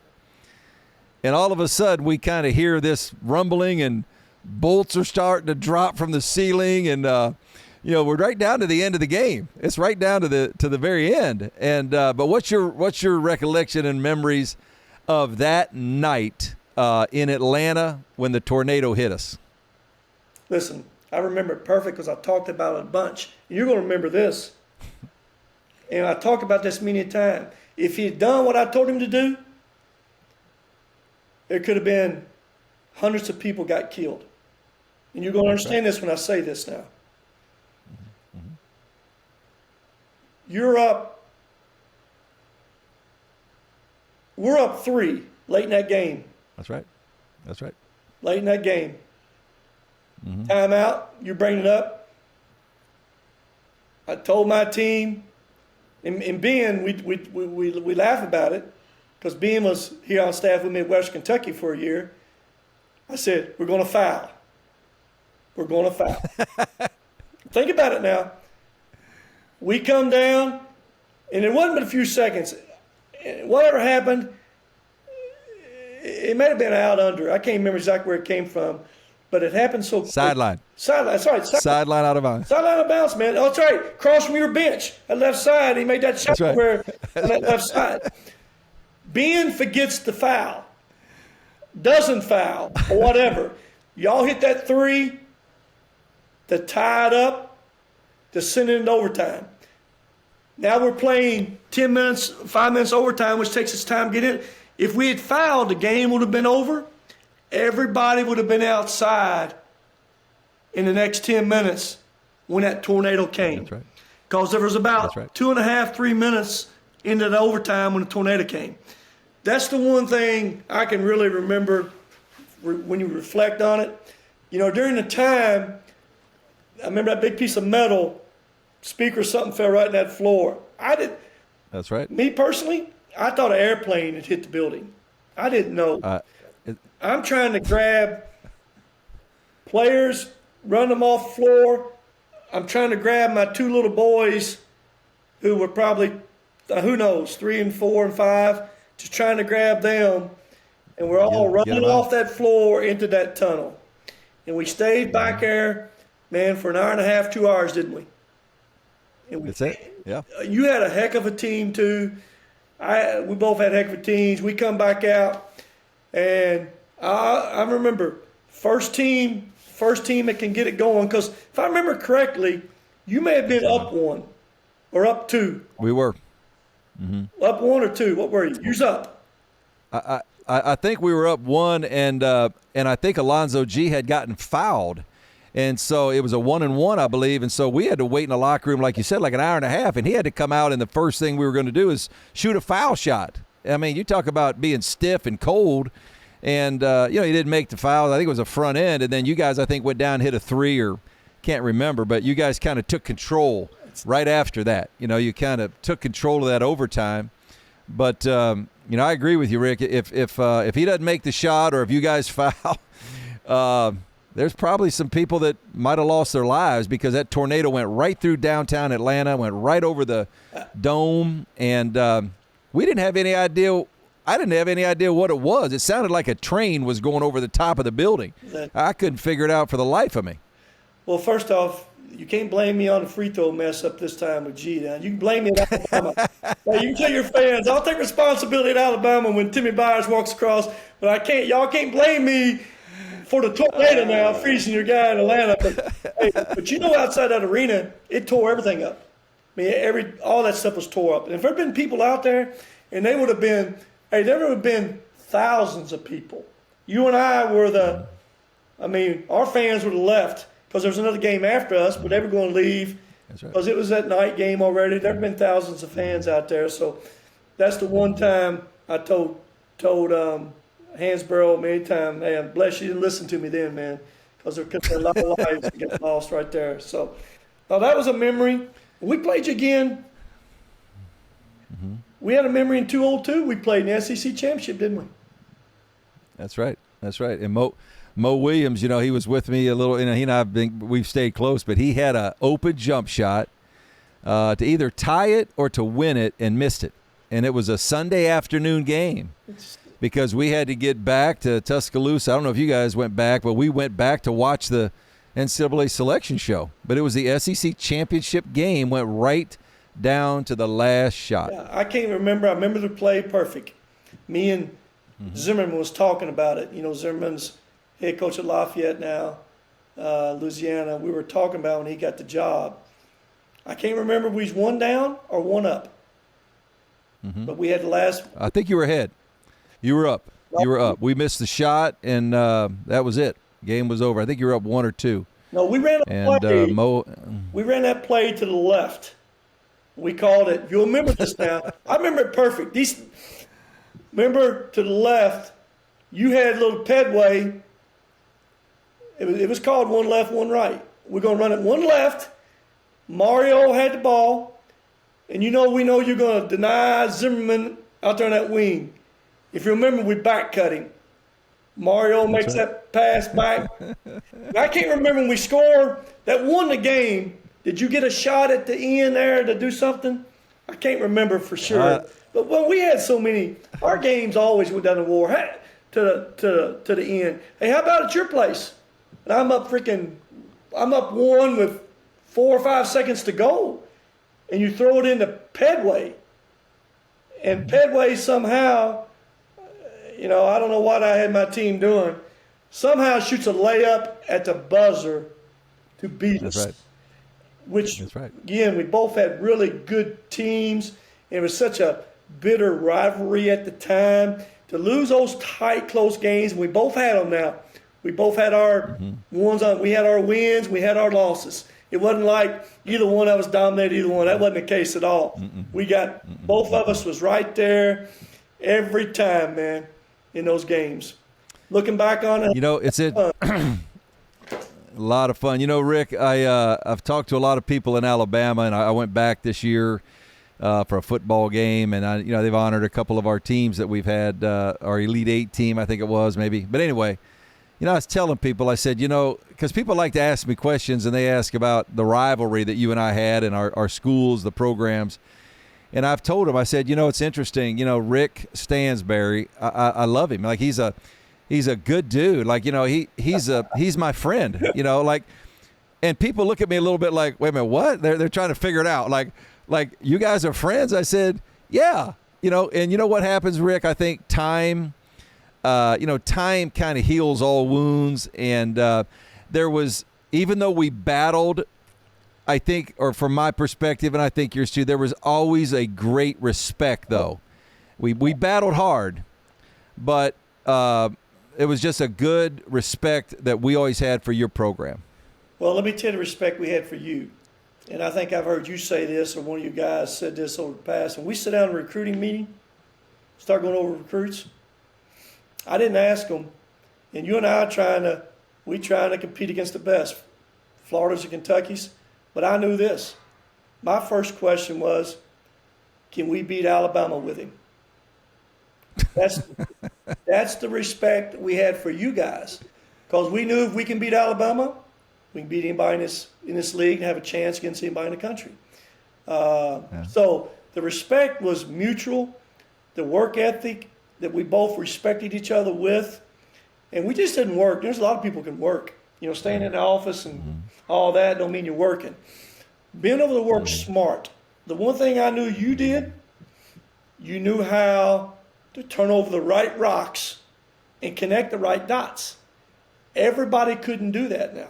And all of a sudden, we kind of hear this rumbling and bolts are starting to drop from the ceiling. And, we're right down to the end of the game. It's right down to the very end. And but what's your recollection and memories of that night in Atlanta when the tornado hit us? Listen, I remember it perfect because I talked about it a bunch. You're going to remember this. And I talked about this many times. If he had done what I told him to do, there could have been hundreds of people got killed. And you're going to understand this when I say this now. We're up 3 late in that game. That's right. Late in that game. Timeout, you bring it up. I told my team, and Ben, we laugh about it because Ben was here on staff with me at Western Kentucky for a year. I said, we're going to foul. Think about it now. We come down, and it wasn't but a few seconds. Whatever happened, it may have been out under. I can't remember exactly where it came from. But it happened so quick. Sideline. That's right. Sideline out of bounds. Sideline out of bounds, man. Oh, that's right. Across from your bench. That left side. He made that shot where on that left side. Ben forgets the foul. Doesn't foul or whatever. Y'all hit that 3 to tie it up to send it into overtime. Now we're playing 5 minutes overtime, which takes us time to get in. If we had fouled, the game would have been over. Everybody would have been outside in the next 10 minutes when that tornado came. That's right. Because there was about 2.5, 3 minutes into the overtime when the tornado came. That's the one thing I can really remember when you reflect on it. During the time, I remember that big piece of metal, speaker or something fell right in that floor. That's right. Me personally, I thought an airplane had hit the building. I didn't know. I'm trying to grab players, run them off the floor. I'm trying to grab my 2 little boys who were probably, 3 and 4 and 5, just trying to grab them. And we're all running off that floor into that tunnel. And we stayed back there, man, for an hour and a half, 2 hours, didn't we? That's it, yeah. You had a heck of a team, too. We both had heck of a teams. We come back out, and I remember first team that can get it going. Because if I remember correctly, you may have been up 1 or up 2. We were. Up 1 or 2. What were you? You was up. I think we were up 1, and I think Alonzo G had gotten fouled. And so it was a 1-and-1, I believe. And so we had to wait in the locker room, like you said, like an hour and a half. And he had to come out, and the first thing we were going to do is shoot a foul shot. I mean, you talk about being stiff and cold. And, he didn't make the foul. I think it was a front end. And then you guys, I think, went down and hit a 3 or can't remember. But you guys kind of took control right after that. You kind of took control of that overtime. But, I agree with you, Rick. If he doesn't make the shot or if you guys foul, there's probably some people that might have lost their lives because that tornado went right through downtown Atlanta, went right over the dome, and we didn't have any idea. I didn't have any idea what it was. It sounded like a train was going over the top of the building. I couldn't figure it out for the life of me. Well, first off, you can't blame me on the free throw mess up this time with G. Now. You can blame me at Alabama. Now, you can tell your fans, I'll take responsibility at Alabama when Timmy Byers walks across, but I can't. Y'all can't blame me for the tornado now, freezing your guy in Atlanta. But outside that arena, it tore everything up. I mean, all that stuff was tore up. And if there had been people out there, and there would have been thousands of people. You and I were our fans would have left because there was another game after us, but they were going to leave because it was that night game already. There have been thousands of fans out there. So that's the one time I told Hansborough many times, man, bless you, didn't listen to me then, man, because there could be a lot of lives that get lost right there. So that was a memory. We played you again. Mm-hmm. We had a memory in 2002. We played in the SEC championship, didn't we? That's right. And Mo Williams, he was with me a little. He and we've stayed close, but he had an open jump shot to either tie it or to win it and missed it. And it was a Sunday afternoon game because we had to get back to Tuscaloosa. I don't know if you guys went back, but we went back to watch the NCAA selection show. But it was the SEC championship game, went right down to the last shot. Yeah, I can't remember. I remember the play perfect. Me and Zimmerman was talking about it. Zimmerman's head coach at Lafayette now, Louisiana. We were talking about when he got the job. I can't remember if we was 1 down or 1 up. Mm-hmm. But we had the last. I think you were ahead. You were up. You were up. We missed the shot, and that was it. Game was over. I think you were up 1 or 2. No, we ran a play. We ran that play to the left. We called it. You'll remember this now. I remember it perfect. Remember to the left, you had a little pedway. It was called 1 left, 1 right. We're going to run it 1 left. Mario had the ball. And we know you're going to deny Zimmerman out there on that wing. If you remember, we back cut him. Mario makes that pass back. I can't remember when we scored. That won the game. Did you get a shot at the end there to do something? I can't remember for sure. But we had so many. Our games always went down the war to the end. Hey, how about at your place? And I'm up 1 with 4 or 5 seconds to go. And you throw it into Pedway. And Pedway somehow, I don't know what I had my team doing, somehow shoots a layup at the buzzer to beat us. That's right. Which, again, we both had really good teams. It was such a bitter rivalry at the time. To lose those tight, close games, we both had them now. We both had our ones on. We had our wins. We had our losses. It wasn't like either one of us dominated either one. That wasn't the case at all. We got both of us was right there every time, man, in those games. Looking back on it, it's a lot of fun. Rick, I've talked to a lot of people in Alabama, and I went back this year for a football game, and they've honored a couple of our teams that we've had, our Elite Eight team, I think it was maybe. But anyway, I was telling people, I said, because people like to ask me questions, and they ask about the rivalry that you and I had in our schools, the programs. And I've told them, I said, it's interesting, Rick Stansbury, I love him. Like, he's a good dude. Like, he's my friend, and people look at me a little bit like, wait a minute, what? They're trying to figure it out. Like you guys are friends? I said, yeah, and what happens, Rick? I think time kind of heals all wounds. And there was, even though we battled, I think, or from my perspective, and I think yours too, there was always a great respect, though. We battled hard, but it was just a good respect that we always had for your program. Well, let me tell you the respect we had for you. And I think I've heard you say this, or one of you guys said this over the past. When we sit down in a recruiting meeting, start going over recruits, I didn't ask them. And you and I are trying to compete against the best, Floridas and Kentuckies. But I knew this. My first question was, can we beat Alabama with him? That's the respect we had for you guys, because we knew if we can beat Alabama, we can beat anybody in this league and have a chance against anybody in the country. So the respect was mutual. The work ethic that we both respected each other with, and we just didn't work. There's a lot of people can work. You know, staying in the office and all that don't mean you're working. Being able to work smart. The one thing I knew you did, you knew how to turn over the right rocks and connect the right dots. Everybody couldn't do that now.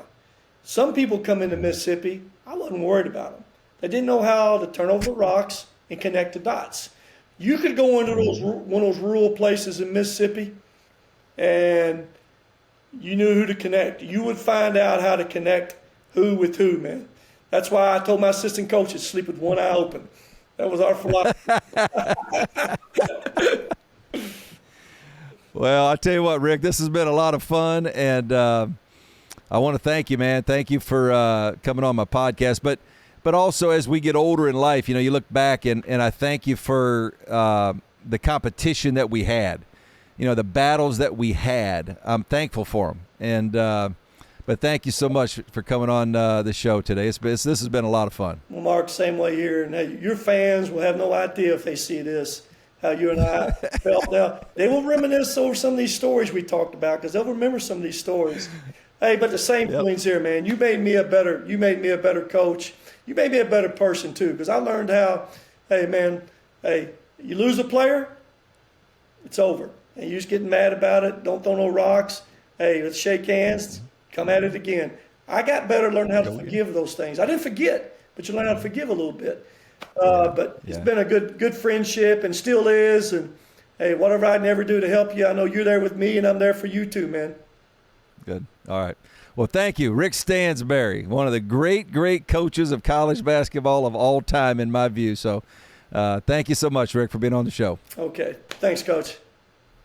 Some people come into Mississippi, I wasn't worried about them. They didn't know how to turn over the rocks and connect the dots. You could go into one of those rural places in Mississippi and you knew who to connect. You would find out how to connect who with who, man. That's why I told my assistant coaches, sleep with one eye open. That was our philosophy. Well, I tell you what, Rick, this has been a lot of fun, and I want to thank you, man. Thank you for coming on my podcast. But also, as we get older in life, you know, you look back, and I thank you for the competition that we had. You know, the battles that we had. I'm thankful for them. And but thank you so much for coming on the show today. This has been a lot of fun. Well, Mark, same way here. And hey, your fans will have no idea if they see this, how you and I felt. Now, they will reminisce over some of these stories we talked about, because they'll remember some of these stories. Hey, but the same feelings here, man. You made me a better coach. You made me a better person too, because I learned how, hey, you lose a player, it's over. And you're just getting mad about it. Don't throw no rocks. Hey, let's shake hands. Come at it again. I got better learning how to forgive those things. I didn't forget, but you learn how to forgive a little bit. But it's been a good friendship, and still is. And hey, whatever I never do to help you, I know you're there with me, and I'm there for you too, man. Good. All right. Well, thank you, Rick Stansbury, one of the great coaches of college basketball of all time, in my view. So thank you so much, Rick, for being on the show. Okay. Thanks, Coach.